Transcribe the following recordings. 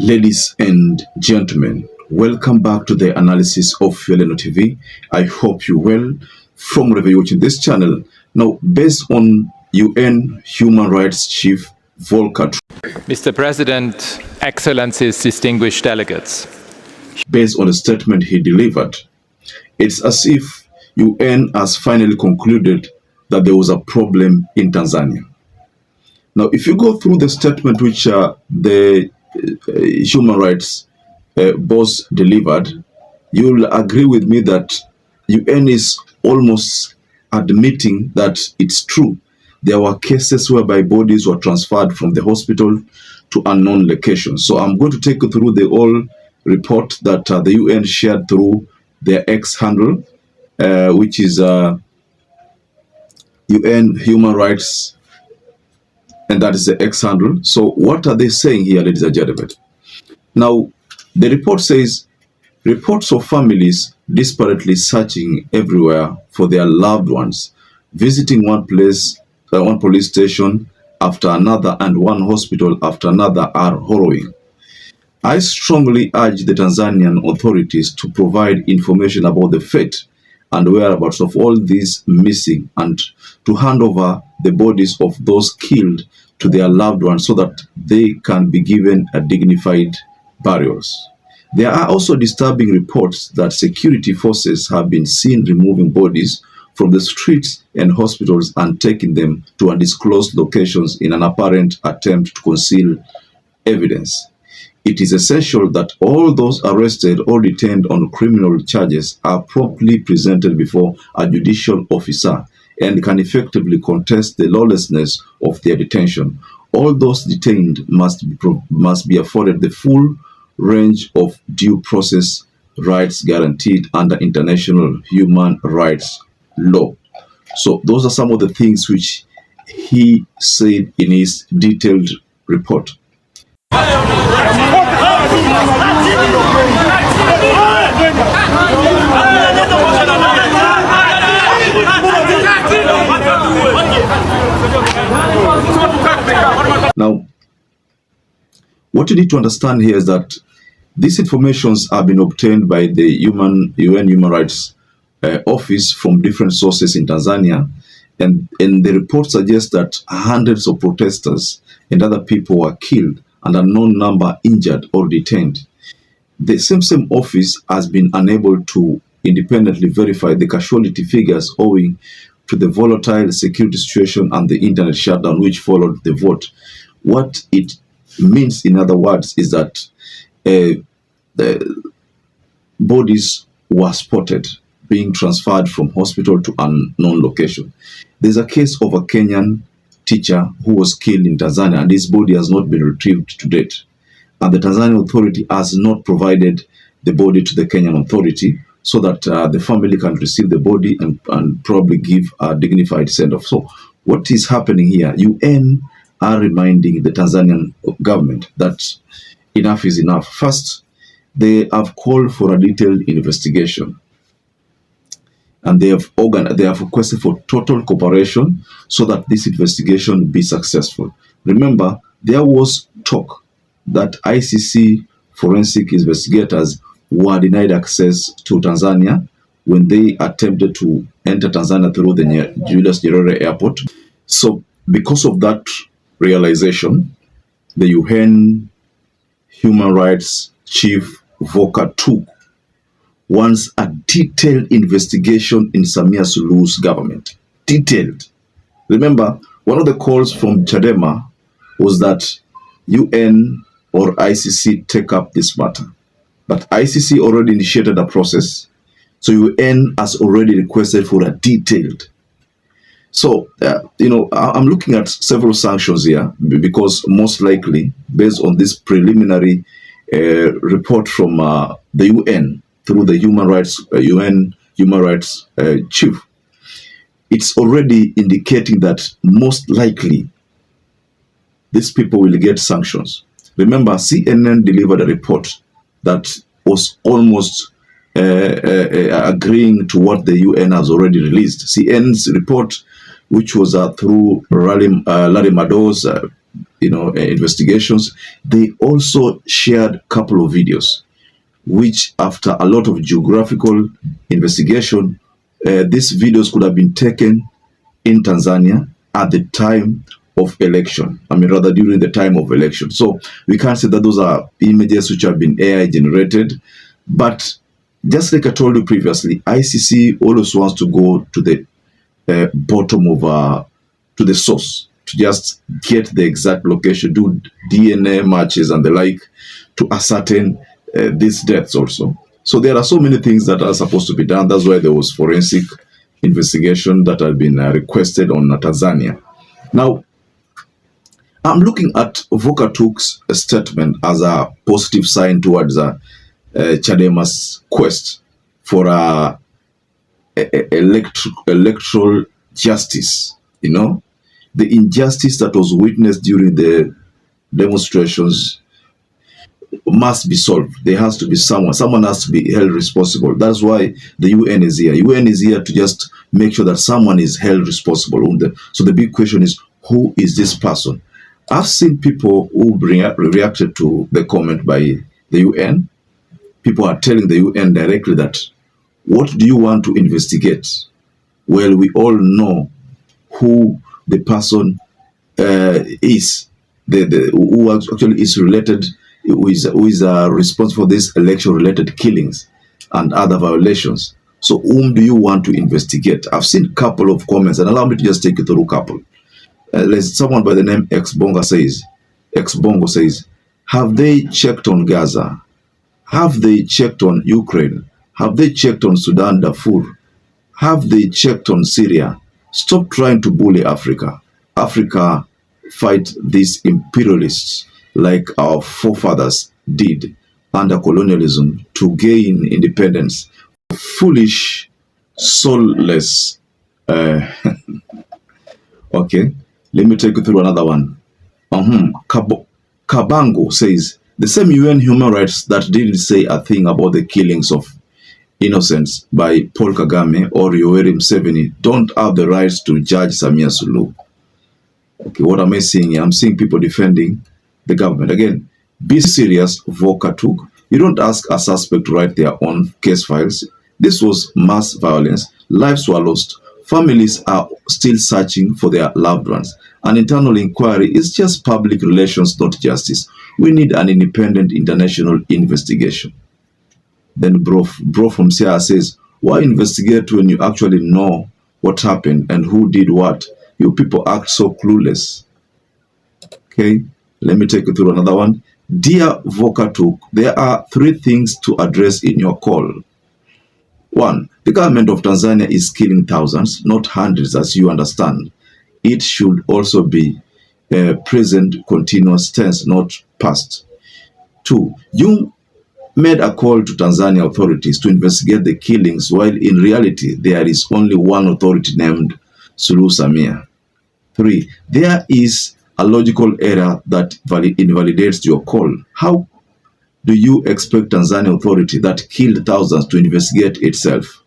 Ladies and gentlemen, welcome back to the analysis of YOLENO TV. I hope you're well from wherever you're watching this channel. Now, based on UN Human Rights Chief Volker, Mr. President, Excellencies, distinguished delegates. Based on a statement he delivered, it's as if UN has finally concluded that there was a problem in Tanzania. Now, if you go through the statement which the human rights boss delivered, you'll agree with me that UN is almost admitting that it's true. There were cases whereby bodies were transferred from the hospital to unknown locations. So I'm going to take you through the whole report that the UN shared through their X handle, which is UN Human Rights, and that is the X handle. So what are they saying here, ladies and gentlemen? Now, the report says, reports of families desperately searching everywhere for their loved ones, visiting one police station after another and one hospital after another are harrowing. I strongly urge the Tanzanian authorities to provide information about the fate and whereabouts of all these missing and to hand over the bodies of those killed to their loved ones so that they can be given a dignified burials. There are also disturbing reports that security forces have been seen removing bodies from the streets and hospitals and taking them to undisclosed locations in an apparent attempt to conceal evidence. It is essential that all those arrested or detained on criminal charges are properly presented before a judicial officer and can effectively contest the lawlessness of their detention. All those detained must be afforded the full range of due process rights guaranteed under international human rights law. So those are some of the things which he said in his detailed report. Now, what you need to understand here is that these informations have been obtained by the UN Human Rights Office from different sources in Tanzania, and the report suggests that hundreds of protesters and other people were killed and a known number injured or detained. The same office has been unable to independently verify the casualty figures owing to the volatile security situation and the internet shutdown which followed the vote. What it means, in other words, is that the bodies were spotted being transferred from hospital to unknown location. There's a case of a Kenyan teacher who was killed in Tanzania, and his body has not been retrieved to date. And the Tanzanian authority has not provided the body to the Kenyan authority so that the family can receive the body and probably give a dignified send-off. So what is happening here? UN are reminding the Tanzanian government that enough is enough. First, they have called for a detailed investigation, and they have requested for total cooperation so that this investigation be successful. Remember, there was talk that ICC forensic investigators were denied access to Tanzania when they attempted to enter Tanzania through the Julius Nyerere Airport. So because of that realization, the UN Human Rights Chief Volker wants a detailed investigation in Samia Suluhu's government. Detailed. Remember, one of the calls from Chadema was that UN or ICC take up this matter. But ICC already initiated a process, so UN has already requested for a detailed. So, I'm looking at several sanctions here because most likely, based on this preliminary report from the UN through the UN Human Rights Chief, it's already indicating that most likely these people will get sanctions. Remember, CNN delivered a report that was almost agreeing to what the UN has already released. CNN's report, which was through Larry Madowo's investigations. They also shared a couple of videos, which after a lot of geographical investigation, these videos could have been taken in Tanzania at the time of election. I mean, rather during the time of election. So we can't say that those are images which have been AI generated. But just like I told you previously, ICC always wants to go to the bottom of, to the source, to just get the exact location, do DNA matches and the like to ascertain these deaths also. So there are so many things that are supposed to be done. That's why there was forensic investigation that had been requested on Tanzania. Now, I'm looking at Vokatuk's statement as a positive sign towards Chadema's quest for electoral justice. The injustice that was witnessed during the demonstrations must be solved. There has to be someone has to be held responsible. That's why the UN is here. UN is here to just make sure that someone is held responsible. So the big question is, who is this person? I've seen people who reacted to the comment by the UN. People are telling the UN directly that, what do you want to investigate? Well, we all know who the person is, who actually is related, who is responsible for these election-related killings and other violations. So whom do you want to investigate? I've seen a couple of comments, and allow me to just take you through a couple. Someone by the name X-Bongo says, have they checked on Gaza? Have they checked on Ukraine? Have they checked on Sudan, Darfur? Have they checked on Syria? Stop trying to bully Africa. Africa fight these imperialists like our forefathers did under colonialism to gain independence. Foolish, soulless. Okay, let me take you through another one. Kabango says, the same UN human rights that didn't say a thing about the killings of innocents by Paul Kagame or Yoweri Museveni don't have the rights to judge Samia Suluhu. Okay, what am I seeing here? I'm seeing people defending the government. Again, be serious, Vokatuk. You don't ask a suspect to write their own case files. This was mass violence. Lives were lost. Families are still searching for their loved ones. An internal inquiry is just public relations, not justice. We need an independent international investigation. Then bro from Sierra says, why investigate when you actually know what happened and who did what? You people act so clueless. Okay, let me take you through another one. Dear Vokatuk, there are 3 things to address in your call. 1, the government of Tanzania is killing thousands, not hundreds, as you understand. It should also be present continuous tense, not past. 2, you made a call to Tanzania authorities to investigate the killings, while in reality there is only one authority named Suluhu Samia. 3, there is a logical error that invalidates your call. How do you expect Tanzania authority that killed thousands to investigate itself?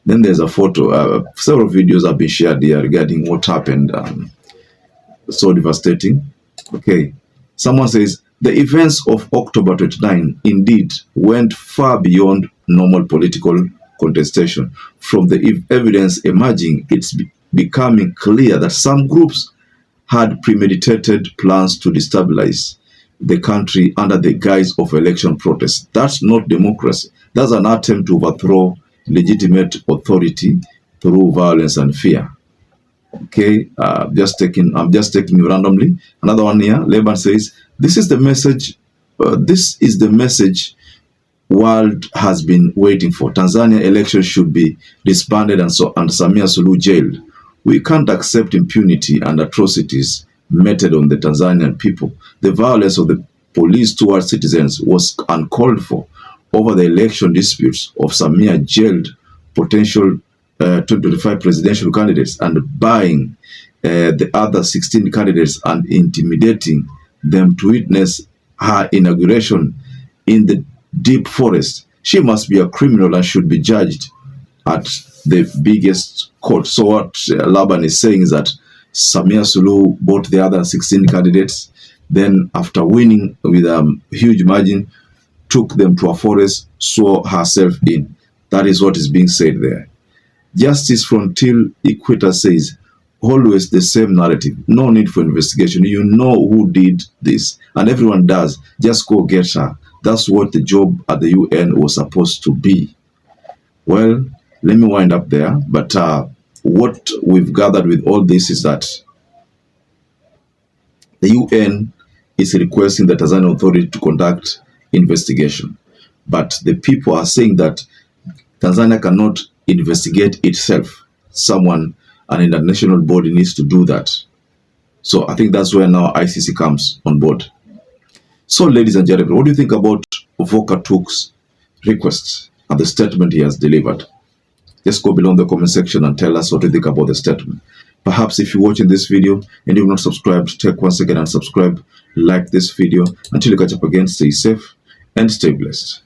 Then there's a photo. Several videos have been shared here regarding what happened. So devastating. Okay. Someone says, the events of October 29 indeed went far beyond normal political contestation. From the evidence emerging, it's becoming clear that some groups had premeditated plans to destabilize the country under the guise of election protests. That's not democracy. That's an attempt to overthrow legitimate authority through violence and fear. Okay, I'm just taking you randomly. Another one here, Leban says, this is the message world has been waiting for. Tanzania elections should be disbanded and Samia Suluhu jailed. We can't accept impunity and atrocities meted on the Tanzanian people. The violence of the police towards citizens was uncalled for. Over the election disputes of Samia jailed potential 2025 presidential candidates and buying the other 16 candidates and intimidating them to witness her inauguration in the deep forest. She must be a criminal and should be judged at the biggest court. So what Laban is saying is that Samia Suluhu bought the other 16 candidates then after winning with a huge margin, took them to a forest, swore herself in. That is what is being said there. Justice from Till Equator says, always the same narrative. No need for investigation. You know who did this, and everyone does. Just go get her. That's what the job at the UN was supposed to be. Well, let me wind up there. But what we've gathered with all this is that the UN is requesting the Tanzanian authority to conduct investigation. But the people are saying that Tanzania cannot investigate itself. Someone, an international body, needs to do that. So I think that's where now ICC comes on board. So, ladies and gentlemen, what do you think about Volker Turk's request and the statement he has delivered? Just go below in the comment section and tell us what you think about the statement. Perhaps if you're watching this video and you've not subscribed, take 1 second and subscribe, like this video. Until you catch up again, stay safe and stay blessed.